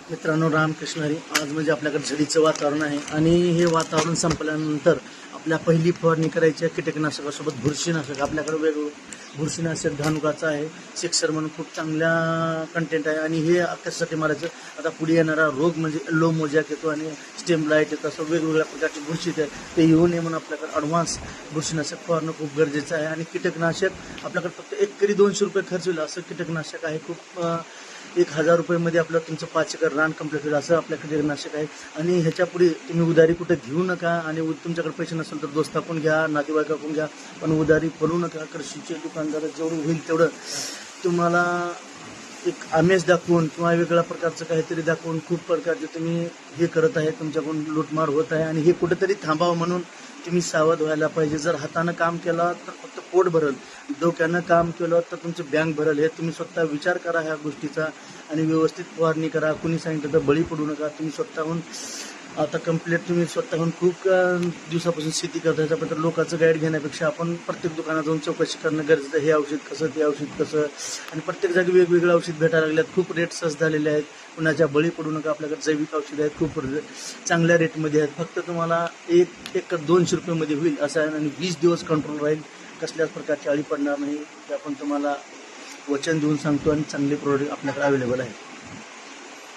मित्रांनो, रामकृष्ण हरी. आज म्हणजे आपल्याकडे झडीचं वातावरण आहे आणि हे वातावरण संपल्यानंतर आपल्या पहिली फवारणी करायची आहे कीटकनाशकासोबत बुरशीनाशक. आपल्याकडे वेगवेगळं बुरशीनाशक धानुकाचं आहे, सिक्सर म्हणून खूप चांगल्या कंटेंट आहे. आणि हे कशासाठी मारायचं, आता पुढे येणारा रोग म्हणजे येल्लो मोजॅक येतो आणि स्टेम लाईट येतं, असं वेगवेगळ्या प्रकारची बुरशी आहे, ते येऊ नये म्हणून आपल्याकडे ॲडव्हान्स बुरशीनाशक फवारणं खूप गरजेचं आहे. आणि कीटकनाशक आपल्याकडे फक्त एकरी 200 रुपये खर्च होईल असं कीटकनाशक आहे. खूप 1000 रुपयेमध्ये आपलं तुमचं 5 एकर रान कंप्लीट होईल असं आपल्याकडे कीटकनाशक आहे. आणि ह्याच्या पुढे तुम्ही उधारी कुठं घेऊ नका. आणि तुमच्याकडे पैसे नसेल तर दोस्ताकडून घ्या, नातेवाईकाकडून घ्या, पण उधारी करू नका. कृषीचे दुकानदार जेवढं होईल तेवढं तुम्हाला एक आमेज दाखवून किंवा वेगळ्या प्रकारचं काहीतरी दाखवून खूप प्रकारचे तुम्ही हे करत आहे, तुमच्याकडून लूटमार होत आहे. आणि हे कुठेतरी थांबावं म्हणून तुम्ही सावध व्हायला पाहिजे. जर हातानं काम केलं तर फक्त पोट भरल, डोक्यानं काम केलं तर तुमचं बँक भरल. हे तुम्ही स्वतः विचार करा ह्या गोष्टीचा आणि व्यवस्थित फवारणी करा. कुणी सांगितलं तर बळी पडू नका. तुम्ही स्वतःहून आता कंप्लीट तुम्ही स्वतःहून खूप दिवसापासून शेती करता, त्याच्याबद्दल लोकांचं गाईड घेण्यापेक्षा आपण प्रत्येक दुकानात जाऊन चौकशी करणं गरजेचं आहे. हे औषध कसं, ते औषध कसं. आणि प्रत्येक जागी वेगवेगळे औषध भेटायला लागल्यात. खूप रेट स्वस्त झालेले आहेत. कुणाच्या बळी पडू नका. आपल्याकडे जैविक औषधं आहेत, खूप चांगल्या रेटमध्ये आहेत. फक्त तुम्हाला एक 200 रुपयेमध्ये होईल असं आहे. आणि 20 दिवस कंट्रोल राहील, कसल्याच प्रकारची अळी पडणार नाही. ते आपण तुम्हाला वचन देऊन सांगतो. आणि चांगले प्रोडक्ट आपल्याकडे अवेलेबल आहे.